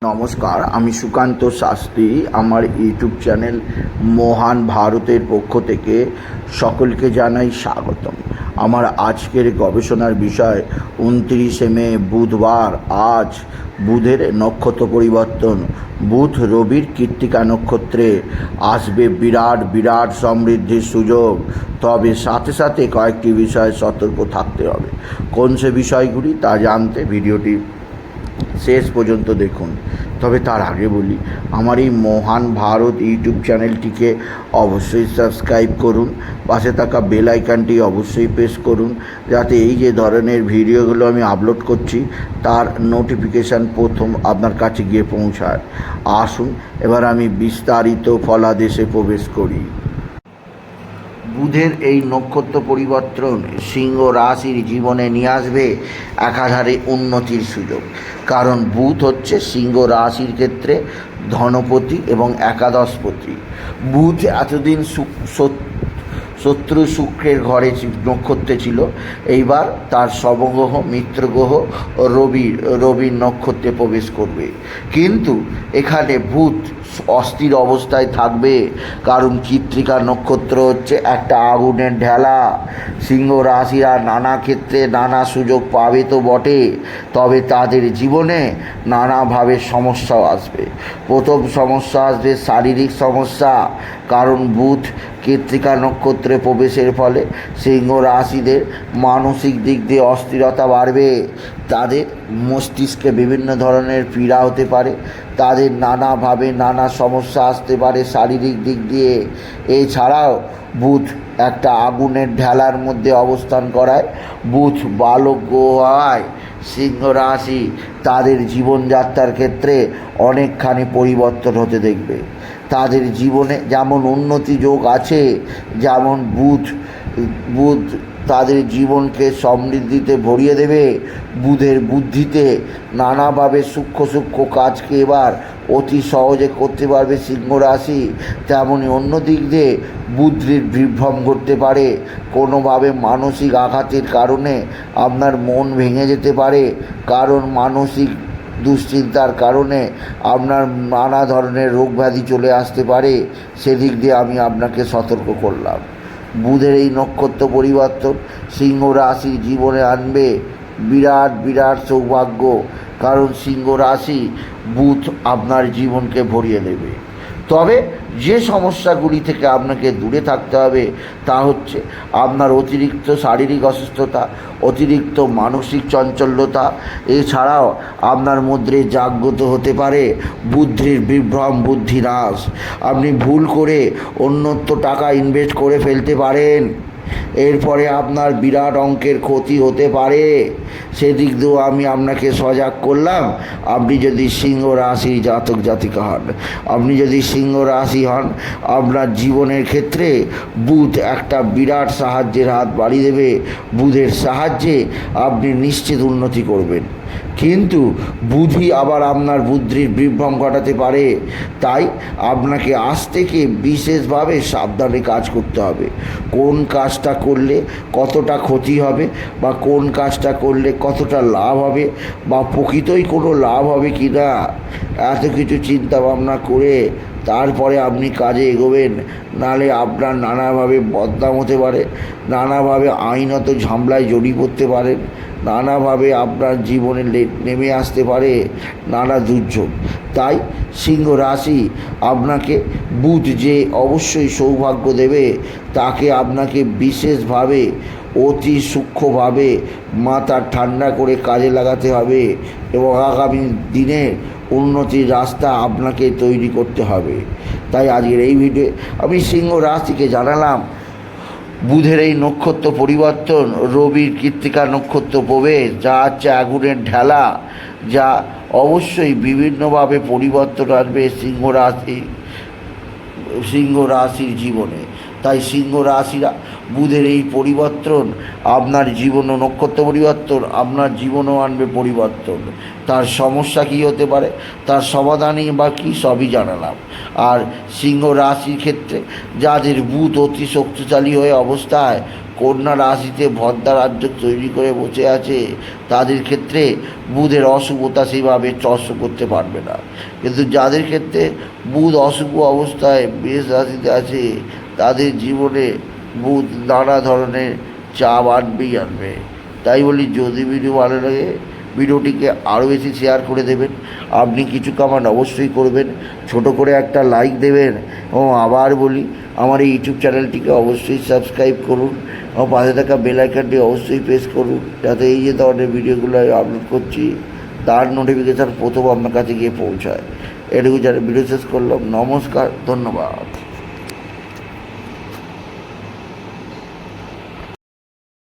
নমস্কার, আমি সুকান্ত শাস্ত্রী। আমার ইউটিউব চ্যানেল মহান ভারতের পক্ষ থেকে সকলকে জানাই স্বাগতম। আমার আজকের গবেষণার বিষয় 29শে মে বুধবার। আজ বুধের নক্ষত্র পরিবর্তন। বুধ রবির কৃত্তিকা নক্ষত্রে আসবে বিরাট বিরাট সমৃদ্ধির সুযোগ। তবে সাথে সাথে কয়েকটি বিষয়ে সতর্ক থাকতে হবে। কোন সে বিষয়গুলি তা জানতে ভিডিওটি শেষ পর্যন্ত দেখুন। তবে তার আগে বলি, আমার এই মহান ভারত ইউটিউব চ্যানেলটিকে অবশ্যই সাবস্ক্রাইব করুন, পাশে থাকা বেল আইকনটি অবশ্যই প্রেস করুন, যাতে এই যে ধরনের ভিডিওগুলো আমি আপলোড করছি তার নোটিফিকেশান প্রথম আপনার কাছে গিয়ে পৌঁছায়। আসুন এবার আমি বিস্তারিত ফলাদেশে প্রবেশ করি। বুধের এই নক্ষত্র পরিবর্তন সিংহ রাশির জীবনে নিয়ে আসবে একাধারে উন্নতির সুযোগ। কারণ বুধ হচ্ছে সিংহ রাশির ক্ষেত্রে ধনপতি এবং একাদশপতি। বুধ এতদিন শত্রু শুক্রের ঘরে নক্ষত্রে ছিল, এইবার তার সমগ্রহ মিত্রগ্রহ রবির নক্ষত্রে প্রবেশ করবে। কিন্তু এখানে বুধ অস্থির অবস্থায় থাকবে, কারণ কৃত্তিকা নক্ষত্র হচ্ছে একটা আগুনের ঢেলা। সিংহ রাশিরা নানা ক্ষেত্রে নানা সুযোগ পাবে তো বটে, তবে তাদের জীবনে নানাভাবে সমস্যাও আসবে। প্রথম সমস্যা আসবে শারীরিক সমস্যা, কারণ বুধ কৃত্তিকা নক্ষত্রে প্রবেশের ফলে সিংহ রাশিদের মানসিক দিক দিয়ে অস্থিরতা বাড়বে। তাদের মস্তিষ্কে বিভিন্ন ধরনের পীড়া হতে পারে, তাদের নানাভাবে নানা সমস্যা আসতে পারে শারীরিক দিক দিয়ে। এছাড়াও বুধ একটা আগুনের ঢেলার মধ্যে অবস্থান করায়, বুধ বালক গ্রহ হওয়ায় সিংহ রাশি তাদের জীবনযাত্রার ক্ষেত্রে অনেকখানি পরিবর্তন হতে দেখবে। তাদের জীবনে যেমন উন্নতি যোগ আছে, যেমন বুধ তাদের জীবনকে সমৃদ্ধিতে ভরিয়ে দেবে। বুধের বুদ্ধিতে নানাভাবে সূক্ষ্ম কাজকে এবার অতি সহজে করতে পারবে সিংহ রাশি। তেমনই অন্য দিক দিয়ে বুদ্ধির বিভ্রম ঘটতে পারে। কোনোভাবে মানসিক আঘাতের কারণে আপনার মন ভেঙে যেতে পারে, কারণ মানসিক দুশ্চিন্তার কারণে আপনার নানা ধরনের রোগ ব্যাধি চলে আসতে পারে। সেদিক দিয়ে আমি আপনাকে সতর্ক করলাম। বুধের এই নক্ষত্র পরিবর্তন সিংহ রাশি জীবনে আনবে বিরাট বিরাট সৌভাগ্য, কারণ সিংহ রাশি বুধ আপনার জীবনকে ভরিয়ে দেবে। তবে যে সমস্যাগুলি থেকে আপনাকে দূরে থাকতে হবে তা হচ্ছে আপনার অতিরিক্ত শারীরিক অসুস্থতা, অতিরিক্ত মানসিক চঞ্চলতা। এছাড়াও আপনার মধ্যে জাগ্রত হতে পারে বুদ্ধির বিভ্রম, বুদ্ধিনাশ। আপনি ভুল করে অন্যত্র টাকা ইনভেস্ট করে ফেলতে পারেন, এরপরে আপনার বিরাট অঙ্কের ক্ষতি হতে পারে। সেদিক দিয়েও আমি আপনাকে সজাগ করলাম। আপনি যদি সিংহ রাশি জাতক জাতিকা হন, আপনি যদি সিংহ রাশি হন, আপনার জীবনের ক্ষেত্রে বুধ একটা বিরাট সাহায্যের হাত বাড়িয়ে দেবে। বুধের সাহায্যে আপনি নিশ্চিত উন্নতি করবেন। কিন্তু বুধই আবার আপনার বুদ্ধির বিভ্রম ঘটাতে পারে, তাই আপনাকে আজ থেকে বিশেষভাবে সাবধানে কাজ করতে হবে। কোন কাজটা করলে কতটা ক্ষতি হবে, বা কোন কাজটা করলে কতটা লাভ হবে, বা প্রকৃতই কোনো লাভ হবে কি না, এত কিছু চিন্তা ভাবনা করে তারপরে আপনি কাজে এগোবেন। নাহলে আপনার নানাভাবে বদনাম হতে পারে, নানাভাবে আইনত ঝামেলায় জড়িয়ে পড়তে পারেন, নানাভাবে আপনার জীবনে নেমে আসতে পারে নানা দুর্যোগ। তাই সিংহ রাশি আপনাকে বুধ যে অবশ্যই সৌভাগ্য দেবে, তাকে আপনাকে বিশেষভাবে অতি সূক্ষ্মভাবে মাথা ঠান্ডা করে কাজে লাগাতে হবে, এবং আগামী দিনে উন্নতির রাস্তা আপনাকে তৈরি করতে হবে। তাই আজকের এই ভিডিও আমি সিংহ রাশিকে জানালাম বুধের এই নক্ষত্র পরিবর্তন, রবির কৃত্তিকা নক্ষত্র প্রবেশ, যা হচ্ছে আগুনের ঢেলা, যা অবশ্যই বিভিন্নভাবে পরিবর্তন আসবে সিংহ রাশির জীবনে। তাই সিংহ রাশিরা বুধের এই পরিবর্তন আপনার জীবন ও নক্ষত্র পরিবর্তন আপনার জীবনও আনবে পরিবর্তন। তার সমস্যা কী হতে পারে, তার সমাধানই বা কী, সবই জানালাম। আর সিংহ রাশির ক্ষেত্রে যাদের বুধ অতি শক্তিশালী হয়ে অবস্থায় কন্যা রাশিতে ভদ্রা রাজ্য তৈরি করে বসে আছে তাদের ক্ষেত্রে বুধের অশুভতা সেভাবে স্পর্শ করতে পারবে না। কিন্তু যাদের ক্ষেত্রে বুধ অশুভ অবস্থায় মেষ রাশিতে আছে তাদের জীবনে বুধ নানা ধরনের চাপ আনবেই আনবে। তাই বলি, যদি ভিডিও ভালো লাগে ভিডিওটিকে আরও বেশি শেয়ার করে দেবেন। আপনি কিছু কমেন্ট অবশ্যই করবেন, ছোট করে একটা লাইক দেবেন এবং আবার বলি, আমার এই ইউটিউব চ্যানেলটিকে অবশ্যই সাবস্ক্রাইব করুন এবং পাশে থাকা বেল আইকনটি অবশ্যই প্রেস করুন, যাতে এই যে ধরনের ভিডিওগুলো আমি আপলোড করছি তার নোটিফিকেশান প্রথম আপনার কাছে গিয়ে পৌঁছায়। এটুকু যারা ভিডিও শেষ করলাম। নমস্কার, ধন্যবাদ।